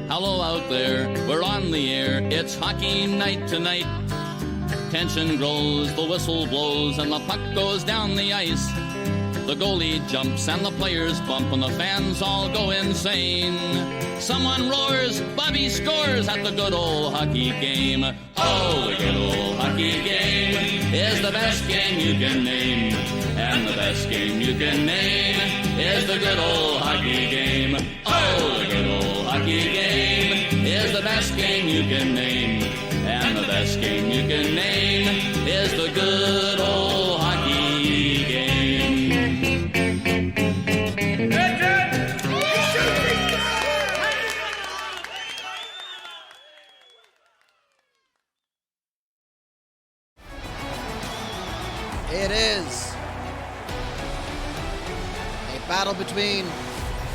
Hello out there, we're on the air, it's hockey night tonight. Tension grows, the whistle blows, and the puck goes down the ice. The goalie jumps and the players bump and the fans all go insane. Someone roars, Bobby scores at the good old hockey game. Oh, the good old hockey game is the best game you can name. And the best game you can name is the good old hockey game. Oh, the good old hockey game is the best game you can name. And the best game you can name is the good old hockey game. It is a battle between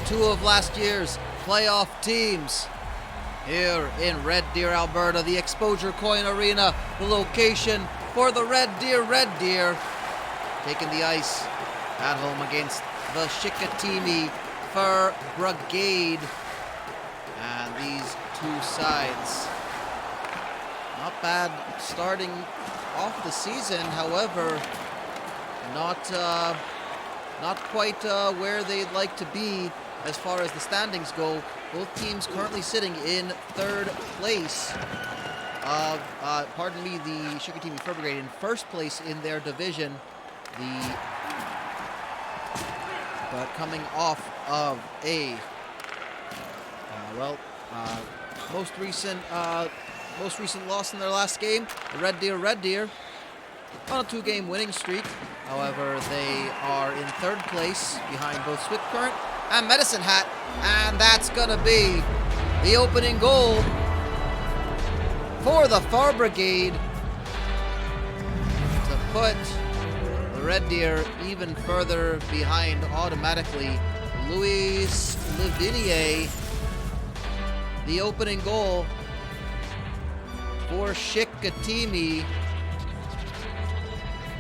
two of last year's playoff teams here in Red Deer, Alberta, the XPOsureCoin Arena, the location for the Red Deer, taking the ice at home against the Chicoutimi for Brigade. And these two sides, not bad starting off the season, however, not quite where they'd like to be as far as the standings go. Both teams currently sitting in third place of, the Chicoutimi for Brigade in first place in their division. But coming off of a, most recent loss in their last game, the Red Deer on a 2-game winning streak. However, they are in third place behind both Swift Current and Medicine Hat, and that's gonna be the opening goal for the Far Brigade to put the Red Deer even further behind automatically. Luis Livinier, the opening goal for Chicoutimi.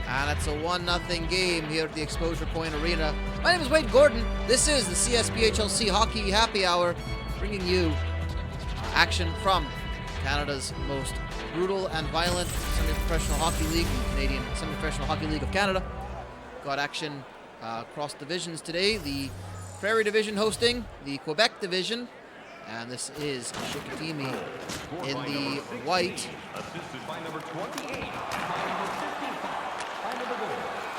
And it's a 1-0 game here at the XPOsureCoin Arena. My name is Wade Gordon. This is the CSPHLC Hockey Happy Hour, bringing you action from Canada's most brutal and violent semi-professional hockey league, the Canadian Semi-Professional Hockey League of Canada. Got action across divisions today. The Prairie Division hosting the Quebec Division. And this is Chicoutimi in the white.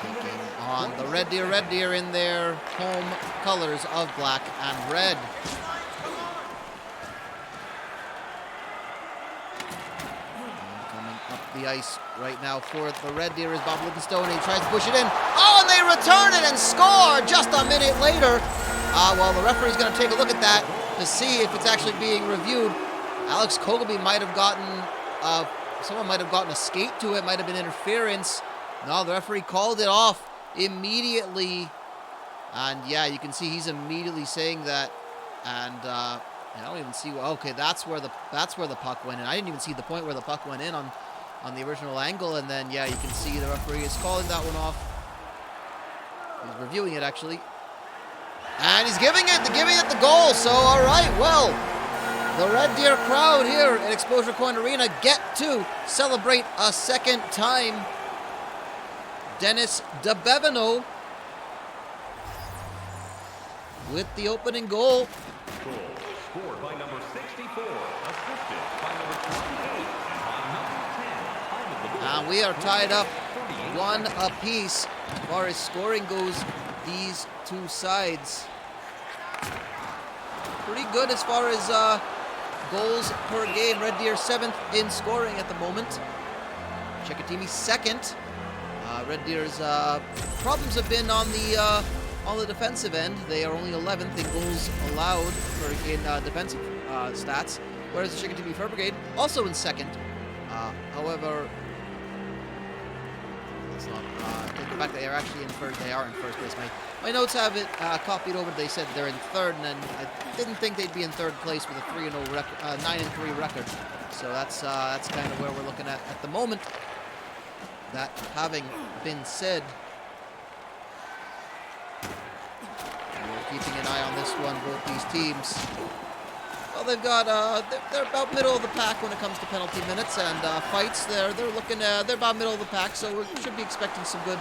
Taking on the Red Deer in their home colors of black and red. And coming up the ice right now for the Red Deer is Bob Livingstone. He tries to push it in. Oh, and they return it and score just a minute later. Well, the referee's going to take a look at that to see if it's actually being reviewed. Alex Kogelby might have gotten, someone might have gotten a skate to it, might have been interference. No, the referee called it off immediately. And yeah, you can see he's immediately saying that. And I don't even see, okay, that's where the puck went in. I didn't even see the point where the puck went in on the original angle. And then, yeah, you can see the referee is calling that one off. He's reviewing it, actually. And he's giving it the goal. So, all right, well, the Red Deer crowd here at XPOsureCoin Arena get to celebrate a second time. Dennis DeBevino with the opening goal. Scored by number 64, assisted by number 28, by number 10. And we are tied up 1 apiece as far as scoring goes. These two sides pretty good as far as goals per game. Red Deer 7th in scoring at the moment. Chicoutimi 2nd. Red Deer's problems have been on the defensive end. They are only 11th in goals allowed in defensive stats, whereas the Chicoutimi Fur Brigade also in 2nd. However, let's not take the fact that they are actually in first. They are in first place. My notes have it copied over. They said they're in 3rd, and then I didn't think they'd be in 3rd place with a 3-0 record, 9-3 record. So that's kind of where we're looking at the moment. That having been said, keeping an eye on this one, both these teams. Well, they've got they're about middle of the pack when it comes to penalty minutes and fights. They're looking they're about middle of the pack, so we should be expecting some good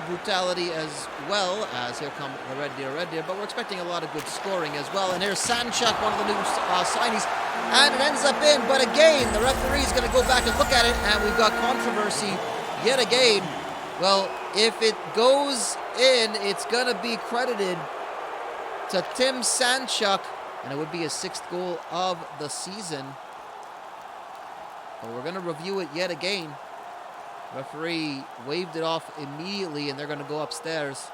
brutality as well. As here come the Red Deer, but we're expecting a lot of good scoring as well. And here's Sanchuk, one of the new signees, and it ends up in. But again, the referee is going to go back and look at it, and we've got controversy yet again. Well, if it goes in, it's going to be credited to Tim Sanchuk, and it would be his 6th goal of the season. But we're going to review it yet again. Referee waved it off immediately, and they're going to go upstairs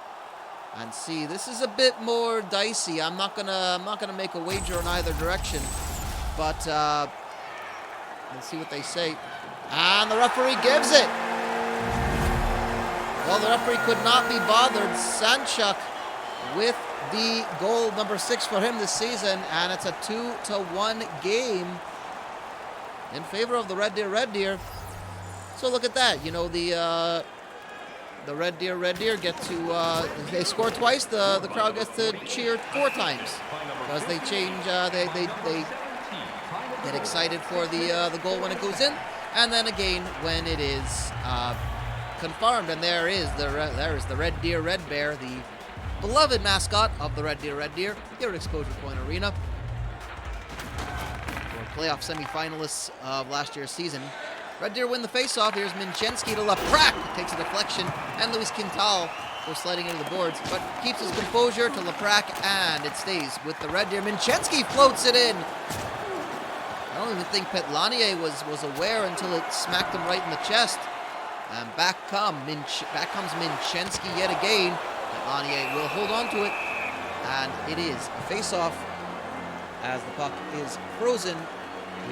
and see. This is a bit more dicey. I'm not gonna make a wager on either direction, but let's see what they say. And the referee gives it. Well, the referee could not be bothered. Sanchuk with the goal number 6 for him this season, and it's a 2-1 game in favor of the Red Deer. So look at that. You know, the Red Deer get to they score twice. The crowd gets to cheer 4 times because they change. They get excited for the goal when it goes in, and then again when it is confirmed. And there is the Red Bear, the beloved mascot of the Red Deer here at XPOsureCoin Arena. We're playoff semi-finalists of last year's season. Red Deer win the face-off. Here's Minchensky to Laprak. Takes a deflection, and Luis Quintal goes sliding into the boards, but keeps his composure to Laprak, and it stays with the Red Deer. Minchensky floats it in. I don't even think Petlanier was aware until it smacked him right in the chest. And back comes Minchensky yet again. Petlanier will hold on to it, and it is a face-off as the puck is frozen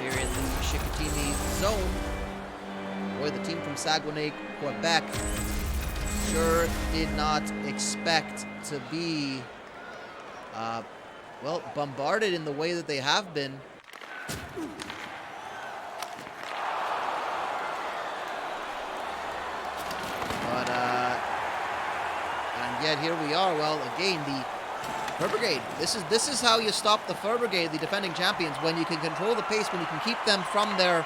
here in the Chicoutimi zone. Boy, the team from Saguenay, Quebec, sure did not expect to be, well, bombarded in the way that they have been. But, and yet here we are. Well, again, the Fur Brigade. This is how you stop the Fur Brigade, the defending champions, when you can control the pace, when you can keep them from their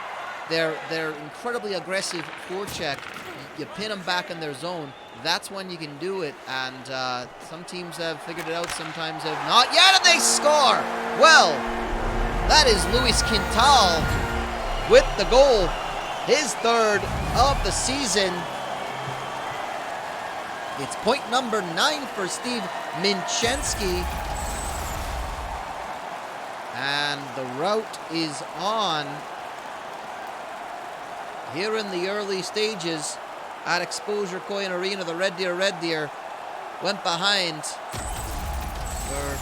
incredibly aggressive forecheck. You pin them back in their zone. That's when you can do it. And some teams have figured it out, sometimes have not yet, and they score. Well, that is Luis Quintal with the goal, his 3rd of the season. It's point number 9 for Steve Minchensky. And the route is on here in the early stages at XPOsureCoin Arena. The Red Deer went behind for,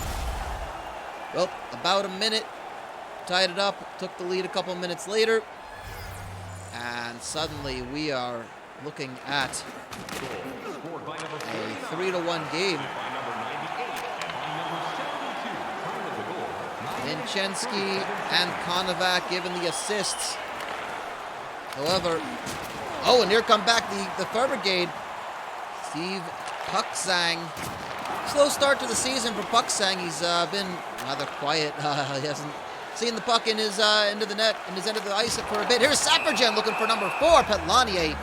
well, about a minute, tied it up, took the lead a couple minutes later, and suddenly we are looking at a 3-1 game. Minchensky and Konovac given the assists. However, oh, and here come back the Fur Brigade. Steve Pucksang. Slow start to the season for Pucksang. He's been rather quiet. He hasn't seen the puck in his into the net, in his end of the ice for a bit. Here's Sapergen looking for number 4. Petlanier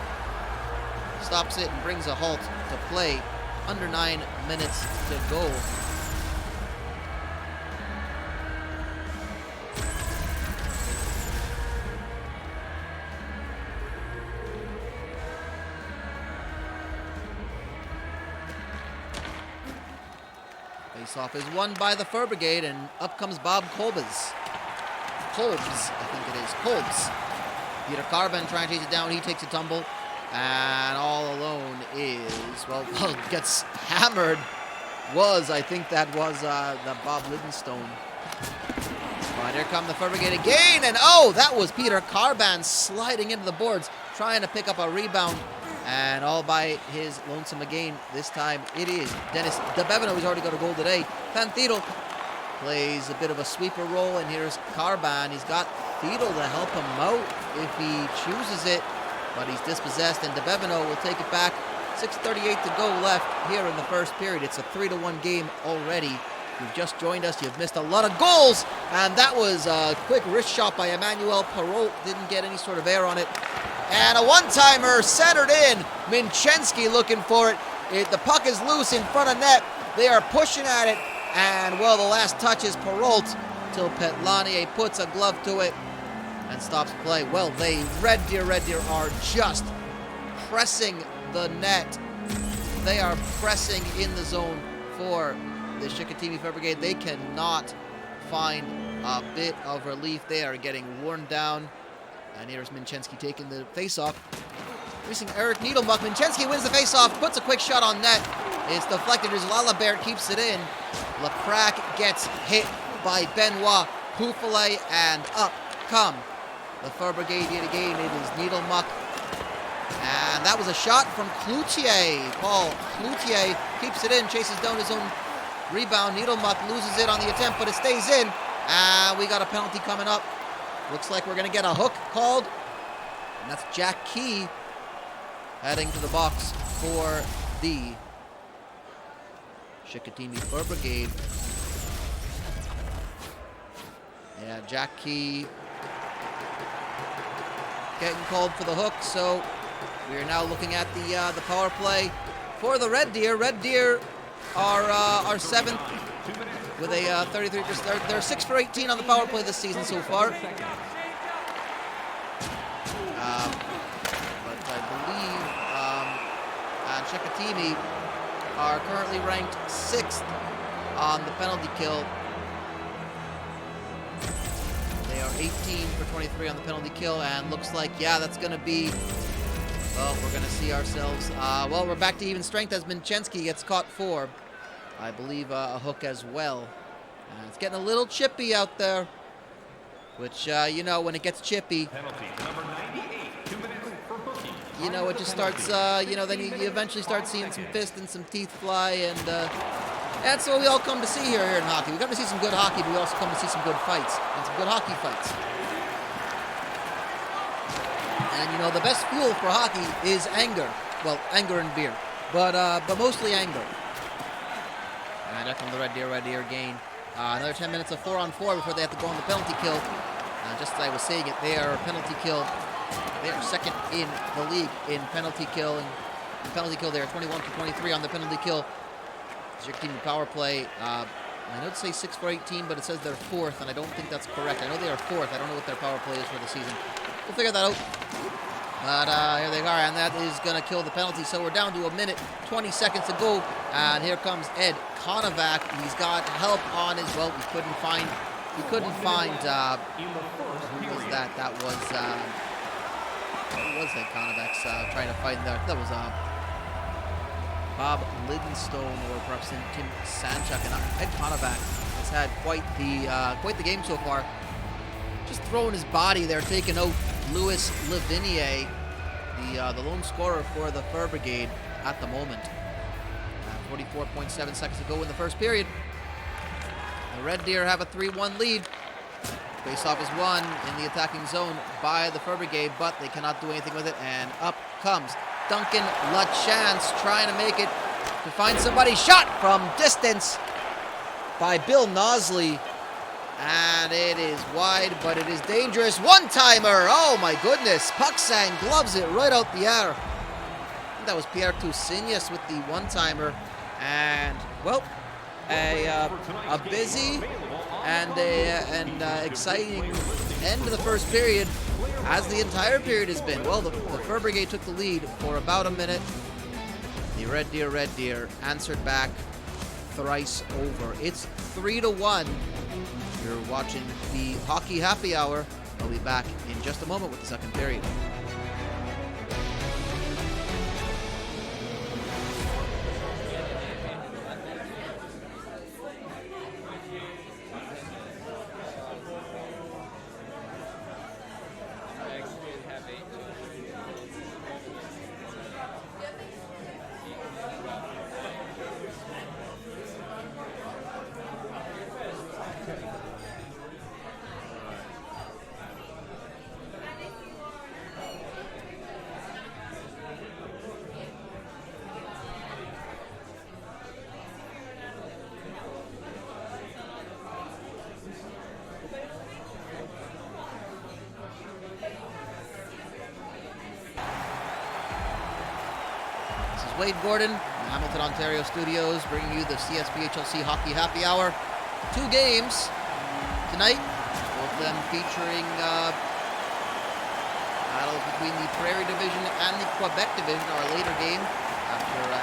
stops it and brings a halt to play. Under 9 minutes to go. Face-off is won by the Fur Brigade, and up comes Bob Kolbs. I think it is. Kolbs. Peter Carban trying to chase it down. He takes a tumble, and all alone is, well, gets hammered. I think that was the Bob Livingstone. But here come the Fur Brigade again, and oh, that was Peter Carban sliding into the boards, trying to pick up a rebound. And all by his lonesome again. This time it is Dennis DeBevino, who's already got a goal today. Pantito plays a bit of a sweeper role, and here's Carban. He's got Theodore to help him out if he chooses it, but he's dispossessed, and DeBevino will take it back. 6:38 to go left here in the first period. It's a 3-1 game already. If you've just joined us, you've missed a lot of goals. And that was a quick wrist shot by Emmanuel Perrault. Didn't get any sort of air on it. And a one-timer centered in. Minchensky looking for it. The puck is loose in front of net. They are pushing at it. And, well, the last touch is Perrault till Petlanier puts a glove to it and stops play. Well, Red Deer are just pressing the net. They are pressing in the zone for the Chicoutimi Fire Brigade. They cannot find a bit of relief. They are getting worn down. And here's Minchensky taking the face-off. Facing Eric Needlemuck. Minchensky wins the face-off, puts a quick shot on net. It's deflected as Lalabert keeps it in. Lecrac gets hit by Benoit Pouffelet, and up come the Fire Brigade yet again. It is Needlemuck. And that was a shot from Cloutier. Paul Cloutier keeps it in, chases down his own rebound. Needlemuck loses it on the attempt, but it stays in. And we got a penalty coming up. Looks like we're going to get a hook called. And that's Jack Key heading to the box for the Chicoutimi Fire Brigade. Yeah, Jack Key getting called for the hook, so we are now looking at the power play for the Red Deer. Red Deer are seventh with a 33%. They're 6 for 18 on the power play this season so far. But I believe Chicoutimi are currently ranked 6th on the penalty kill. They are 18 for 23 on the penalty kill, and looks like, yeah, that's going to be, well, we're going to see ourselves, well, we're back to even strength as Minchensky gets caught for, I believe, a hook as well. It's getting a little chippy out there, which, you know, when it gets chippy, Penalty number 98, 2 minutes for booking. you know, it just starts, you know, then you eventually start seeing some fist and some teeth fly, and that's what we all come to see here in hockey. We come to see some good hockey, but we also come to see some good fights, and some good hockey fights. And, you know, the best fuel for hockey is anger. Well, anger and beer, but mostly anger. And there come the Red Deer gain. Another 10 minutes of 4-on-4 before they have to go on the penalty kill. Just as I was saying it, they are penalty kill. They are second in the league in penalty kill. And in penalty kill, they are 21 for 23 on the penalty kill. Chicoutimi power play. I know it says 6 for 18, but it says they're 4th, and I don't think that's correct. I know they are 4th. I don't know what their power play is for the season. We'll figure that out. But here they are, and that is going to kill the penalty. So we're down to 1 minute, 20 seconds to go. And here comes Ed Konovac. He's got help on his, well, we couldn't find, who was that? That was Ed Konovac's trying to find that? That was Bob Lidenstone or perhaps Tim Sanchuk. And Ed Konovac has had quite the game so far. Just throwing his body there, taking out Louis Lavinier, the lone scorer for the Fire Brigade at the moment. 44.7 seconds to go in the first period. The Red Deer have a 3-1 lead. Face-off is won in the attacking zone by the Fire Brigade, but they cannot do anything with it. And up comes Duncan LaChance trying to make it, to find somebody. Shot from distance by Bill Nosley. And it is wide, but it is dangerous. One-timer! Oh my goodness! Pucksang gloves it right out the air. I think that was Pierre Toussignas with the one-timer. And, well, a busy and exciting end to the first period, as the entire period has been. Well, the Fire Brigade took the lead for about a minute. The Red Deer answered back thrice over. It's 3-1. You're watching the Hockey Happy Hour. I'll be back in just a moment with the second period. Wade Gordon, the Hamilton, Ontario studios, bringing you the CSPHLC Hockey Happy Hour. 2 games tonight, both of them featuring battles between the Prairie Division and the Quebec Division. Our later game,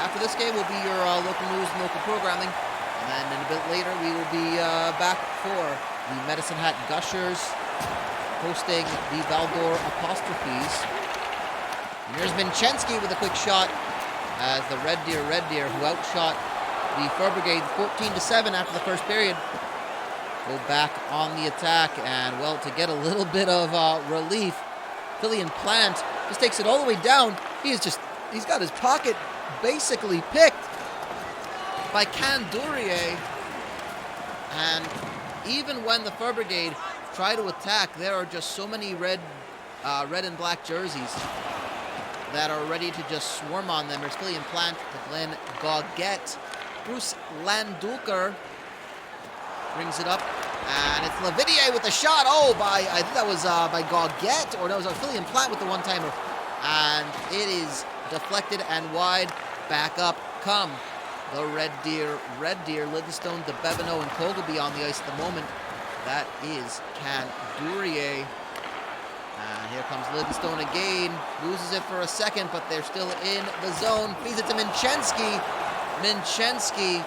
after this game, will be your local news and local programming. And then in a bit later, we will be back for the Medicine Hat Gushers hosting the Val-d'Or Apostrophes. And here's Minchensky with a quick shot as the Red Deer, who outshot the Fur Brigade 14-7 after the first period, go back on the attack. And, well, to get a little bit of relief, Killian Plant just takes it all the way down. He's got his pocket basically picked by Can Duryea. And even when the Fur Brigade try to attack, there are just so many red and black jerseys that are ready to just swarm on them. There's Killian Plant to Glenn Goguette. Bruce Landulker brings it up, and it's Lavidier with the shot. I think that was by Goguette, or no, it was Killian Plant with the one-timer. And it is deflected and wide. Back up come the Red Deer, Livingstone, DeBevineau, and Kogelby on the ice at the moment. That is Can Duryea. And here comes Livingstone again. Loses it for a second, but they're still in the zone. Feeds it to Minchensky. Minchensky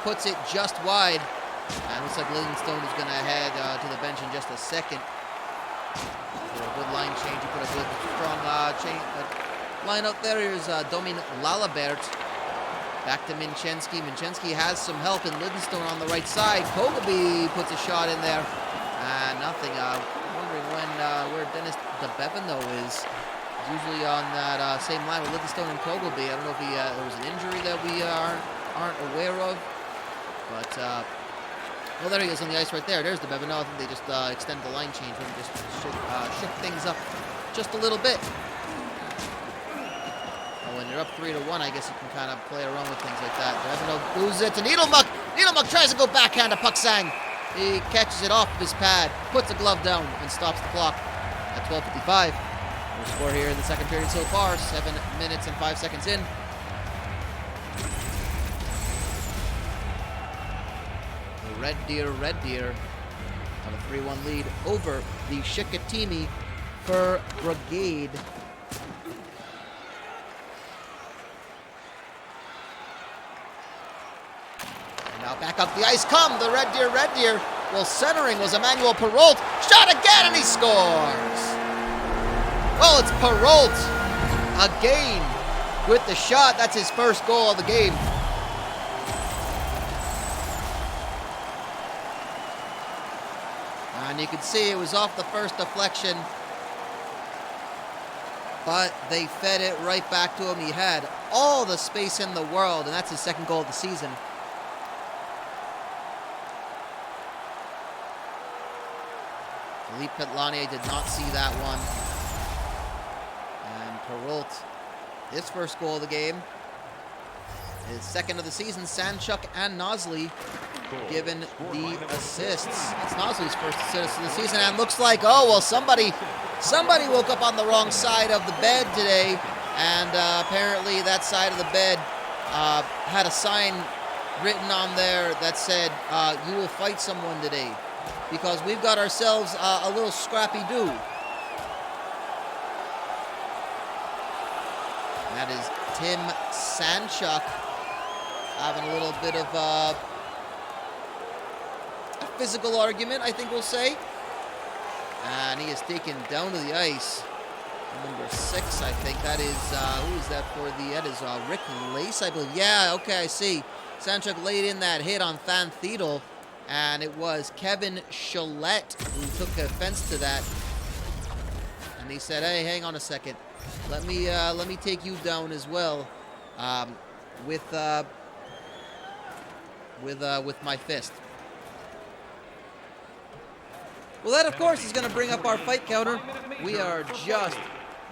puts it just wide. And looks like Livingstone is going to head to the bench in just a second. For a good line change. He put a good, strong line out there. Here's Domin Lalabert. Back to Minchensky. Minchensky has some help in Livingstone on the right side. Kogelby puts a shot in there. And nothing. Wondering where Dennis DeBevineau is. He's usually on that same line with Livingstone and Kogelby. I don't know if there was an injury that we aren't aware of. But, well, there he is on the ice right there. There's DeBevineau. I think they just extended the line change and just shook things up just a little bit. When you're up 3-1, I guess you can kind of play around with things like that. DeBevineau loses it to Needlemuck. Needlemuck tries to go backhand to Pucksang. He catches it off of his pad, puts the glove down, and stops the clock at 12:55. No score here in the second period so far, 7 minutes and 5 seconds in. The Red Deer have a 3-1 lead over the Chicoutimi Fur Brigade. Now back up the ice come the Red Deer. Well, centering was Emmanuel Perrault. Shot again, and he scores. Well, it's Perrault again with the shot. That's his first goal of the game. And you can see it was off the first deflection, but they fed it right back to him. He had all the space in the world, and that's his second goal of the season. Philippe Petlanier did not see that one. And Perrault, his first goal of the game. His second of the season. Sanchuk and Nosley given the assists. That's Nosley's first assist of the season. And looks like, oh, well, somebody woke up on the wrong side of the bed today. And apparently that side of the bed had a sign written on there that said, you will fight someone today, because we've got ourselves a little scrappy-do. That is Tim Sanchuk having a little bit of a physical argument, I think we'll say. And he is taken down to the ice. Number 6, I think. That is, who is that for? That is Rick Lace, I believe. Yeah, okay, I see. Sanchuk laid in that hit on Van Theodel. And it was Kevin Chalette who took offense to that. And he said, hey, hang on a second. Let me take you down as well with my fist. Well, that, of course, is going to bring up our fight counter. We are just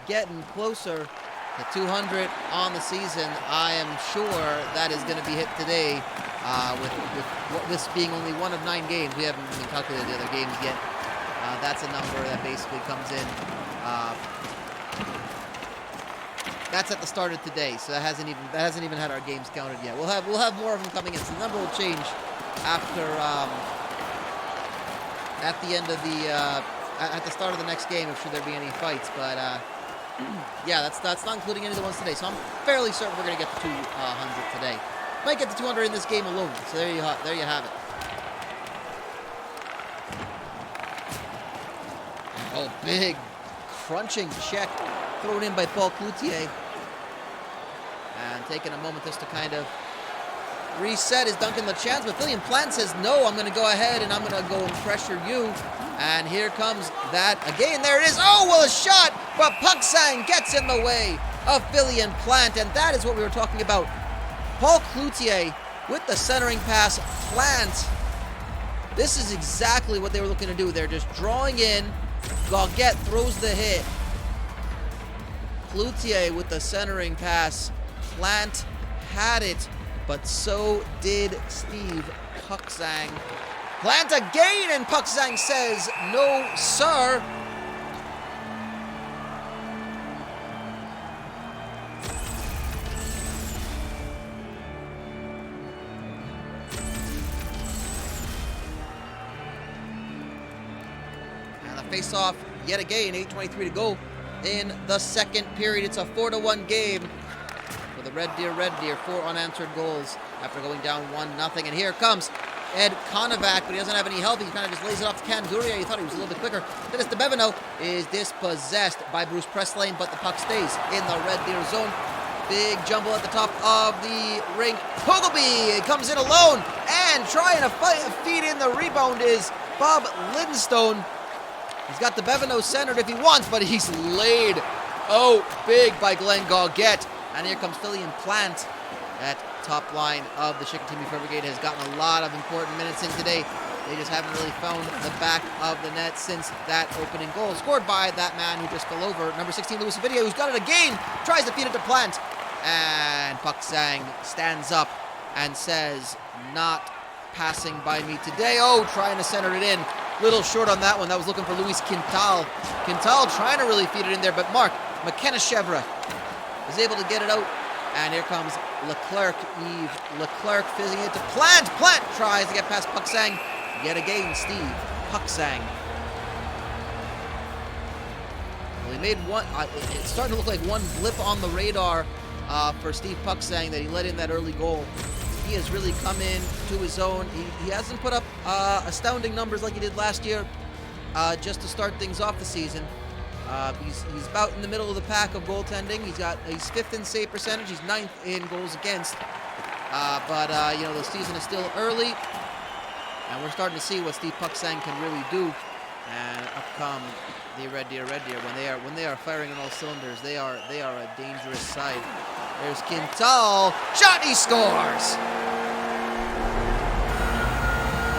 getting closer to 200 on the season. I am sure that is going to be hit today. With this being only one of 9 games, we haven't even calculated the other games yet. That's a number that basically comes in That's at the start of today, so that hasn't even had our games counted yet. We'll have more of them coming in. So the number will change after at the end of the at the start of the next game, if should there be any fights. But yeah, that's not including any of the ones today. So I'm fairly certain we're gonna get to 200 today. Might get to 200 in this game alone. So there you have it. Oh, big crunching check thrown in by Paul Cloutier. And taking a moment just to kind of reset is Duncan LeChance, but Fillion Plant says, no, I'm going to go ahead and I'm going to go and pressure you. And here comes that again. There it is. Oh, well, a shot, but Puksang gets in the way of Fillion Plant, and that is what we were talking about. Paul Cloutier with the centering pass. Plant. This is exactly what they were looking to do. They're just drawing in. Goguette throws the hit. Cloutier with the centering pass. Plant had it, but so did Steve Puksang. Plant again, and Puksang says, no, sir. And the face-off yet again, 8:23 to go in the second period. It's a 4-1 game for the Red Deer, 4 unanswered goals after going down 1-0. And here comes Ed Konovac, but he doesn't have any help. He kind of just lays it off to Canduria. He thought he was a little bit quicker. Dennis DeBevino is dispossessed by Bruce Presslane, but the puck stays in the Red Deer zone. Big jumble at the top of the rink. Poggleby comes in alone, and trying to feed in the rebound is Bob Lidenstone. He's got DeBevino centered if he wants, but he's laid out big by Glenn Goguette. And here comes Fillion Plant. That top line of the Chicoutimi Brigade has gotten a lot of important minutes in today. They just haven't really found the back of the net since that opening goal, scored by that man who just fell over, number 16, Luis Ovidio, who's got it again, tries to feed it to Plant. And Puksang stands up and says, not passing by me today. Oh, trying to center it in. Little short on that one. That was looking for Luis Quintal. Quintal trying to really feed it in there, but Mark McKenna-Chevra is able to get it out. And here comes Leclerc, Yves Leclerc fizzing it to Plant. Plant tries to get past Puksang. Yet again, Steve Puksang. Well, he made one, it's starting to look like one blip on the radar for Steve Puksang that he let in that early goal. He has really come in to his own. He hasn't put up astounding numbers like he did last year just to start things off the season. He's about in the middle of the pack of goaltending. He's 5th in save percentage. He's 9th in goals against. But you know, the season is still early, and we're starting to see what Steve Puksang can really do. And up come the Red Deer. When they are firing on all cylinders, they are a dangerous side. There's Quintal. Shot, he scores.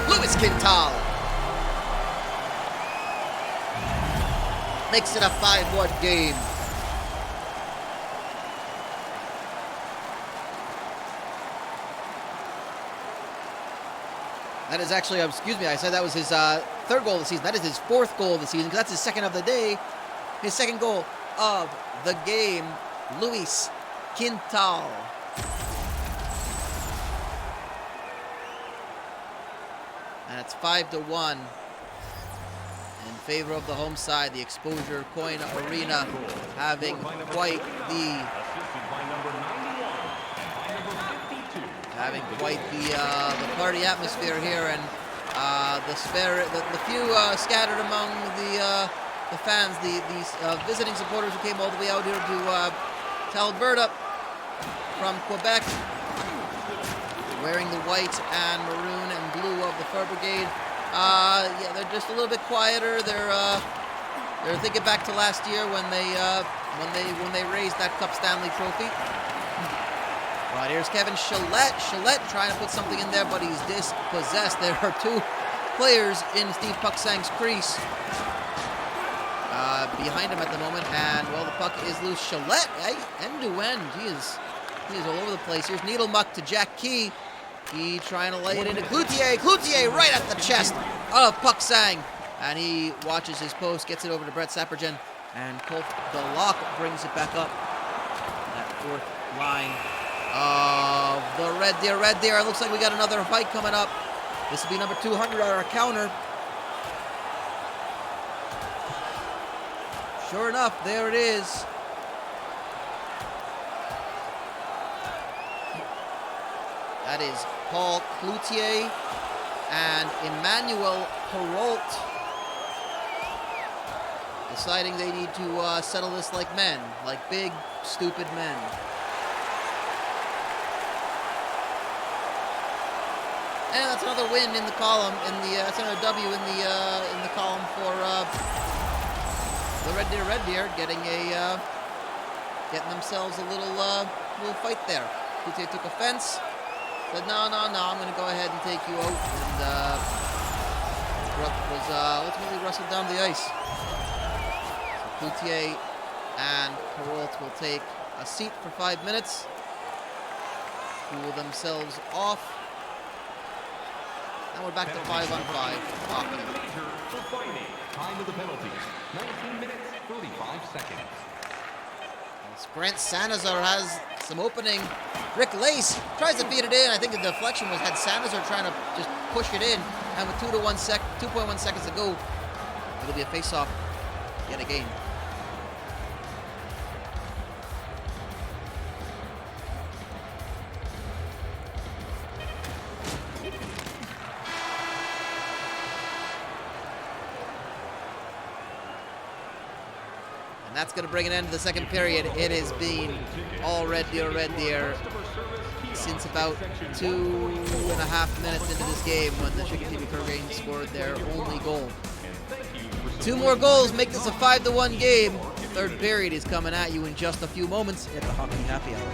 Luis Quintal makes it a 5-1 game. That is actually, excuse me, I said that was his 3rd goal of the season. That is his 4th goal of the season, because that's his 2nd of the day. His 2nd goal of the game, Luis Quintal. And it's 5-1. In favor of the home side, the XPOsureCoin Arena having quite the party atmosphere here, and the few scattered among the fans, these visiting supporters who came all the way out here to Alberta from Quebec, wearing the white and maroon and blue of the Fur Brigade. Yeah, they're just a little bit quieter. They're thinking back to last year when they raised that Cup Stanley Trophy. Right, here's Kevin Chalette. Chalette trying to put something in there, but he's dispossessed. There are 2 players in Steve Puksang's crease behind him at the moment, and well, the puck is loose. Chalette, end to end, he is all over the place. Here's Needlemuck to Jack Key. He trying to lay it into Cloutier. Cloutier right at the chest of Puksang. And he watches his post, gets it over to Brett Sappergen. And Colt DeLocke brings it back up. fourth line of the Red Deer. Red Deer, it looks like we got another fight coming up. This will be number 200 on our counter. Sure enough, there it is. That is Paul Cloutier and Emmanuel Perrault deciding they need to settle this like men, like big, stupid men. And that's another win in the column. That's another W in the column for the Red Deer, getting themselves a little fight there. Cloutier took offense. Said, no, I'm going to go ahead and take you out. And was ultimately wrestled down the ice. So Cloutier and Perrault will take a seat for 5 minutes, cool themselves off. Now we're back to 5-on-5 hockey. Time of the penalties, 19 minutes, 35 seconds. Brent Sanazar has some opening. Rick Lace tries to beat it in. I think the deflection had Sanazar trying to just push it in. And with 2.1 seconds to go, it'll be a face-off yet again. And that's going to bring an end to the second period. It has been all Red Deer since about 2.5 minutes into this game when the Chicoutimi Brigade scored their only goal. 2 more goals make this a 5-1 game. Third period is coming at you in just a few moments at the Hockey Happy Hour.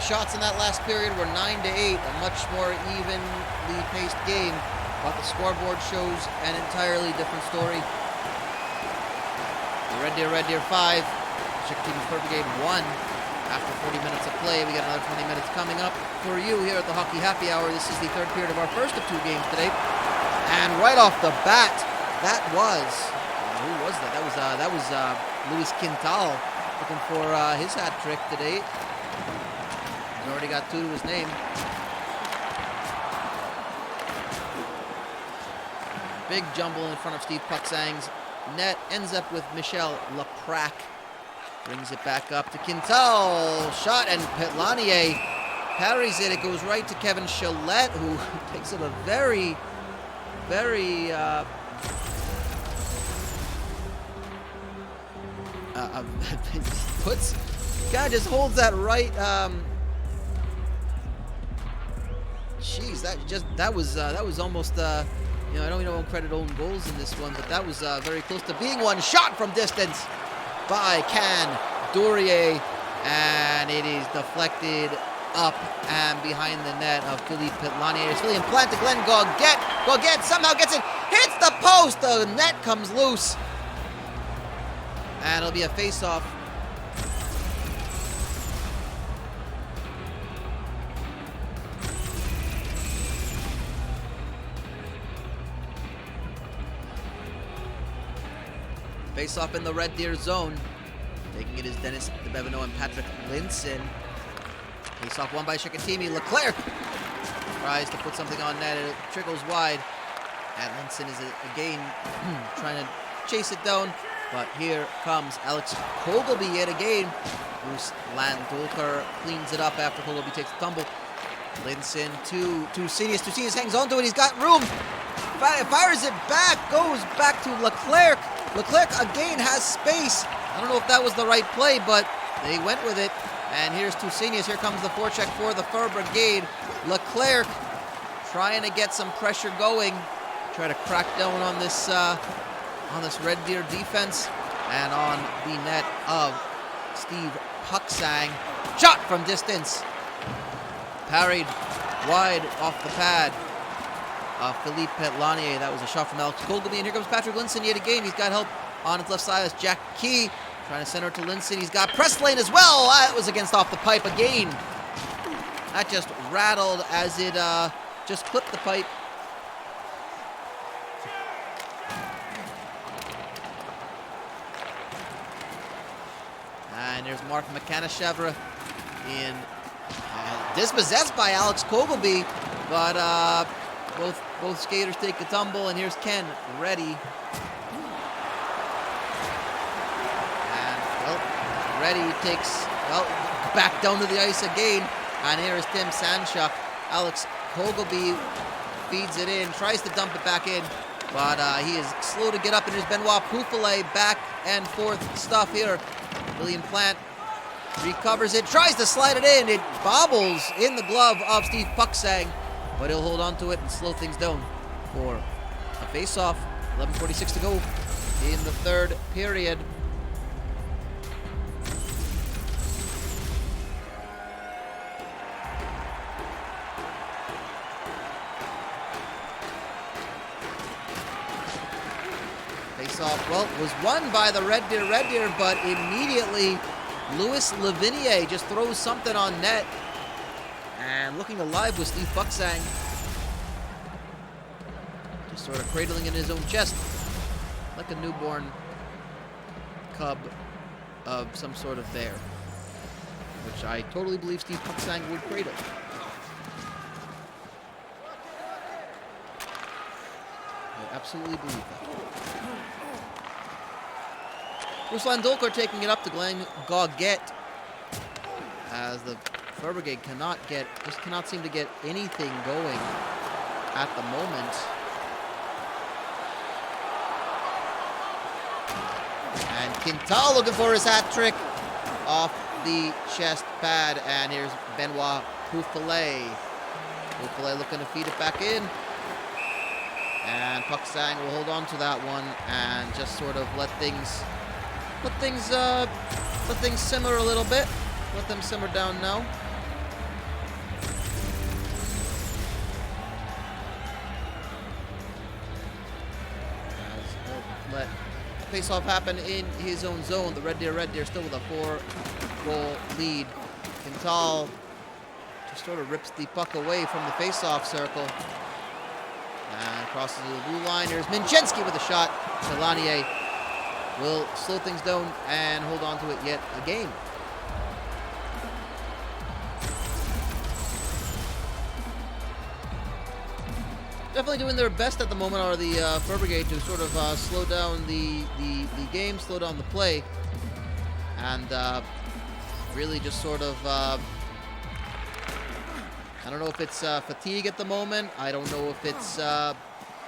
Shots in that last period were 9-8, a much more evenly paced game, but the scoreboard shows an entirely different story. The Red Deer 5, Chicoutimi Brigade 1 after 40 minutes of play. We got another 20 minutes coming up for you here at the Hockey Happy Hour. This is the third period of our first of 2 games today. And right off the bat, that was, who was that? That was Luis Quintal looking for his hat trick today. He's already got 2 to his name. Big jumble in front of Steve Pucksang's net. Ends up with Michel Laprac. Brings it back up to Quintal. Shot, and Petlanier parries it. It goes right to Kevin Chalette, who takes it a very, very... guy just holds that right... Jeez, that was almost you know, I don't even want to credit own goals in this one, but that was very close to being one. Shot from distance by Can Dorier, and it is deflected up and behind the net of Philippe Petlanier. It's really implanted. Glenn Goguet somehow gets it, hits the post. The net comes loose, and it'll be a face-off. Face off in the Red Deer zone. Taking it is Dennis DeBevino and Patrick Linson. Face off won by Chicoutimi. Leclerc tries to put something on net. It trickles wide. And Linson is again trying to chase it down. But here comes Alex Kogelby yet again. Bruce Landolker cleans it up after Kogelby takes the tumble. Linson to Senius. Senius hangs onto it. He's got room. Fires it back. Goes back to Leclerc. Leclerc again has space. I don't know if that was the right play, but they went with it. And here's Tusinius. Here comes the forecheck for the Fur Brigade. Leclerc trying to get some pressure going. Try to crack down on this Red Deer defense. And on the net of Steve Pucksang. Shot from distance. Parried wide off the pad. Philippe Petlanier. That was a shot from Alex Kogelby. And here comes Patrick Linson yet again. He's got help on his left side. That's Jack Key. Trying to center to Linson. He's got press lane as well. That was against off the pipe again. That just rattled as it just clipped the pipe. And there's Mark McCanachevre in dispossessed by Alex Kogelby, but both skaters take a tumble, and here's Ken ready. And Reddy takes back down to the ice again, and here is Tim Sanchuk. Alex Kogelby feeds it in, tries to dump it back in, but he is slow to get up, and there's Benoit Pouffelet back and forth stuff here. William Plant recovers it, tries to slide it in. It bobbles in the glove of Steve Pucksang, but he'll hold on to it and slow things down for a face-off. 11:46 to go in the third period. Face-off, well, was won by the Red Deer, but immediately Louis Lavinier just throws something on net. And looking alive with Steve Pucksang. Just sort of cradling in his own chest. Like a newborn cub of some sort of bear. Which I totally believe Steve Pucksang would cradle. I absolutely believe that. Bruce Landolker taking it up to Glenn Goggett as the Fur Brigade just cannot seem to get anything going at the moment. And Quintal looking for his hat trick off the chest pad, and here's Benoit Pouffelet. Pouffelet looking to feed it back in. And Pucksang will hold on to that one and just sort of let things simmer a little bit. Let them simmer down now. Let face-off happen in his own zone. The Red Deer still with a 4-goal lead. Quintal just sort of rips the puck away from the face-off circle. And crosses the blue line. Here's Minczynski with a shot. Pelanier will slow things down and hold on to it yet again. Definitely doing their best at the moment are the Fur Brigade to sort of slow down the game, slow down the play, and really just sort of I don't know if it's fatigue at the moment. I don't know if it's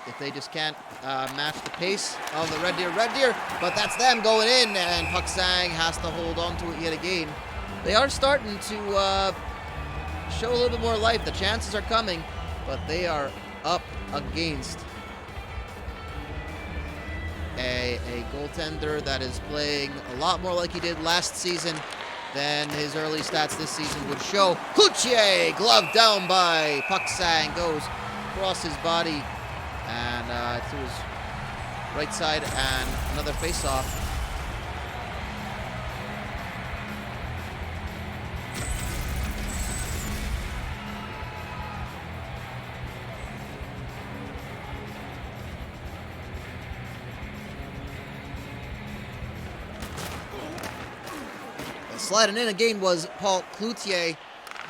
if they just can't match the pace of the Red Deer, but that's them going in, and Pucksang has to hold on to it yet again. They are starting to show a little bit more life. The chances are coming, but they are up against a goaltender that is playing a lot more like he did last season than his early stats this season would show. Cloutier, glove down by Pucksang, goes across his body and to his right side, and another face-off. Sliding in again was Paul Cloutier.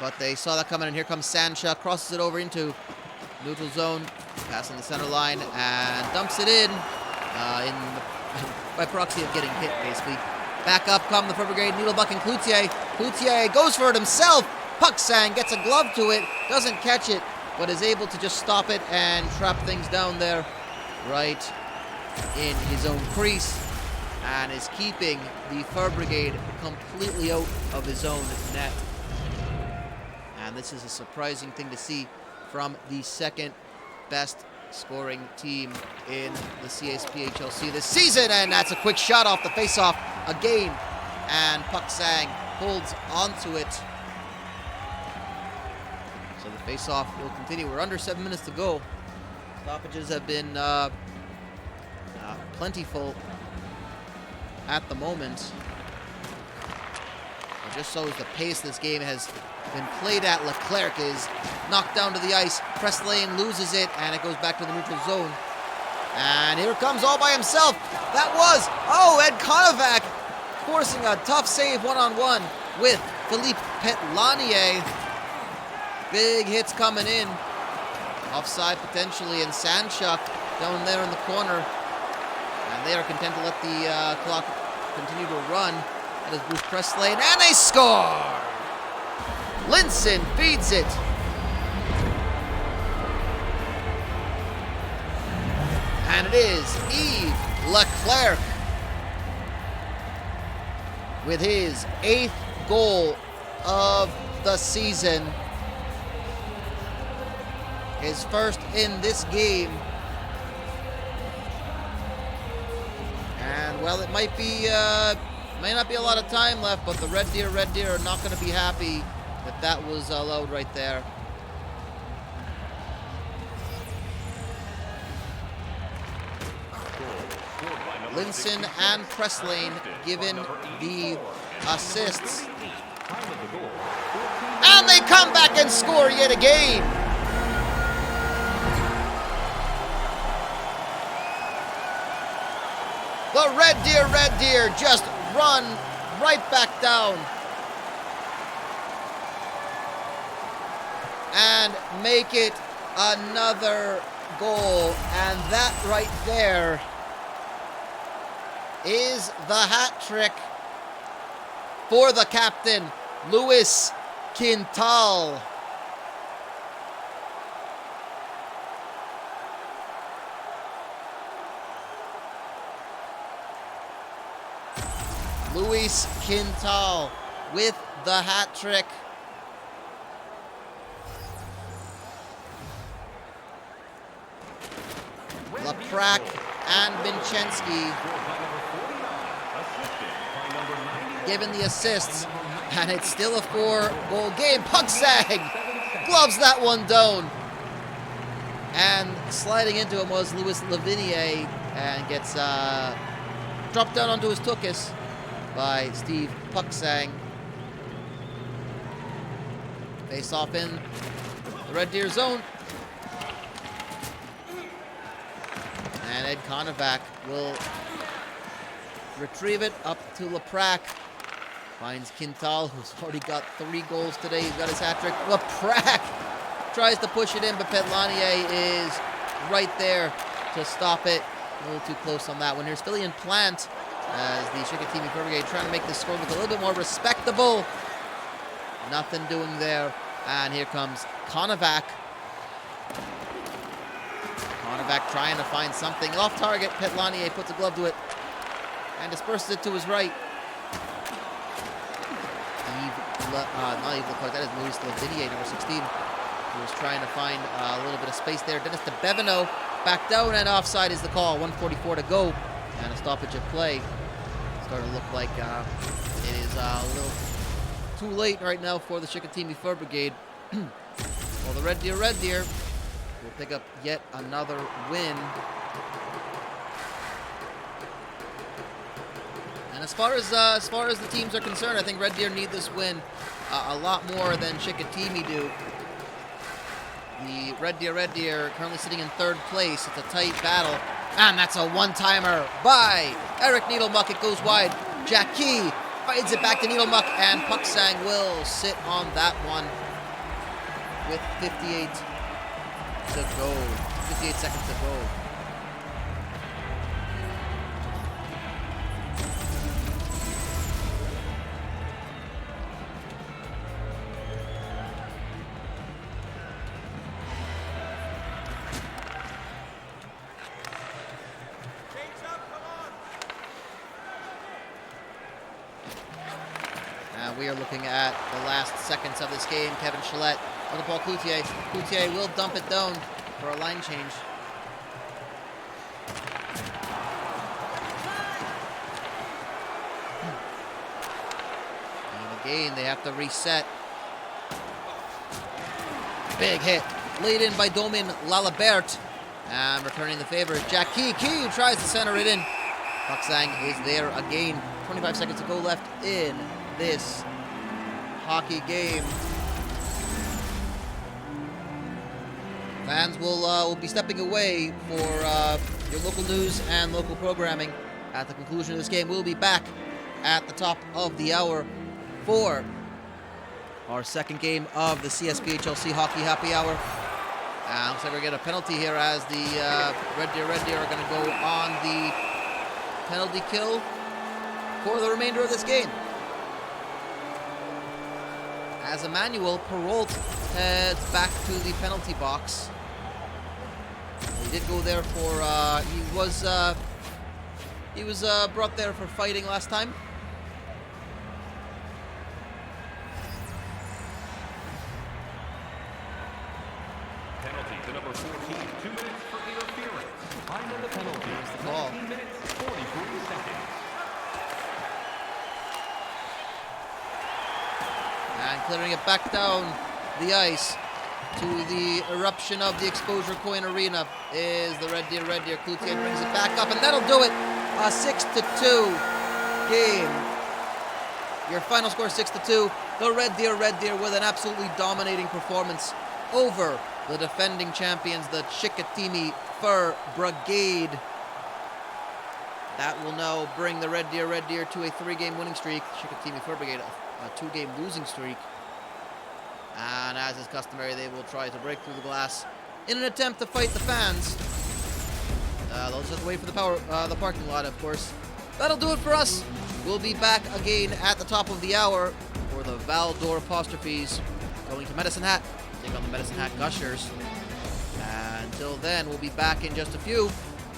But they saw that coming, and here comes Sancha, crosses it over into neutral zone, passing the center line, and dumps it in by proxy of getting hit, basically. Back up come the Brigade, Needlebuck and Cloutier. Cloutier goes for it himself. Pucksang gets a glove to it, doesn't catch it, but is able to just stop it and trap things down there right in his own crease, and is keeping the Fur Brigade completely out of his own net. And this is a surprising thing to see from the second best scoring team in the CSPHLC this season. And that's a quick shot off the face-off again. And Pucksang holds onto it. So the face-off will continue. We're under 7 minutes to go. Stoppages have been plentiful at the moment. It just shows the pace this game has been played at. Leclerc is knocked down to the ice. Preslane loses it, and it goes back to the neutral zone. And here comes all by himself. That was, Ed Konovac forcing a tough save one-on-one with Philippe Petlanier. Big hits coming in. Offside potentially, and Sanchuk down there in the corner. And they are content to let the clock continue to run. That is Bruce Preslane, and they score! Linson feeds it. And it is Yves Leclerc with his 8th goal of the season. His first in this game. And well, it might not be a lot of time left, but the Red Deer are not going to be happy that was allowed right there. Linson and Preslane given the assists. And they come back and score yet again. The Red Deer just run right back down and make it another goal. And that right there is the hat trick for the captain, Luis Quintal. Luis Quintal with the hat trick. Laprac and Vincenski given the assists, and it's still a 4-goal game. Pucksang gloves that one down, and sliding into him was Louis Lavinier, and gets dropped down onto his tuchus by Steve Pucksang. Face off in the Red Deer zone. And Ed Konovac will retrieve it up to Laprac. Finds Quintal, who's already got 3 goals today. He's got his hat trick. Laprac tries to push it in, but Petlanier is right there to stop it. A little too close on that one. Here's Philly and Plant as the Chicoutimi Brigade trying to make this score look a little bit more respectable. Nothing doing there. And here comes Konovac. Konovac trying to find something off target. Petlanier puts a glove to it and disperses it to his right. Not Yves Leclerc, that is Luis Lavinier, number 16, who was trying to find a little bit of space there. Dennis de Bevino back down, and offside is the call. 1:44 to go, and a stoppage of play. Starting to look like it is a little too late right now for the Chicoutimi Fur Brigade. Well, the Red Deer will pick up yet another win. And as far as the teams are concerned, I think Red Deer need this win a lot more than Chicoutimi do. The Red Deer currently sitting in 3rd place. It's a tight battle. And that's a one-timer by Eric Needlemuck. It goes wide. Jackie finds it back to Needlemuck, and Pucksang will sit on that one. with 58 to go. 58 seconds to go. We are looking at the last seconds of this game. Kevin Chalette on the ball. Cloutier. Cloutier will dump it down for a line change. And again, they have to reset. Big hit. Laid in by Domin Lalabert. And returning the favor is Jack Key. Key who tries to center it in. Puksang is there again. 25 seconds to go left in this hockey game. Fans will be stepping away for your local news and local programming at the conclusion of this game. We'll be back at the top of the hour for our second game of the CSPHLC Hockey Happy Hour. Looks like we're going to get a penalty here as the Red Deer are going to go on the penalty kill for the remainder of this game. As Emmanuel Perrault heads back to the penalty box. He did go there for, he was brought there for fighting last time. Penalty to number 14, 2 minutes for interference. Time of the penalty, the ball. 19 minutes, 43 seconds. And clearing it back down the ice to the eruption of the XPOsureCoin Arena is the Red Deer. Cloutier brings it back up, and that'll do it. A 6-2 game. Your final score 6-2. The Red Deer with an absolutely dominating performance over the defending champions, the Chicoutimi Fur Brigade. That will now bring the Red Deer to a 3-game winning streak. Chicoutimi Fur Brigade a 2-game losing streak. And as is customary, they will try to break through the glass in an attempt to fight the fans. They'll just have to wait for the parking lot, of course. That'll do it for us. We'll be back again at the top of the hour for the Val-d'Or Apostrophes going to Medicine Hat. Take on the Medicine Hat Gushers. Until then, we'll be back in just a few.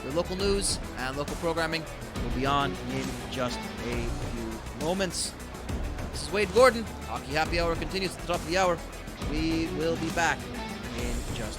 Your local news and local programming will be on in just a few moments. This is Wade Gordon. Hockey Happy Hour continues at the top of the hour. We will be back in just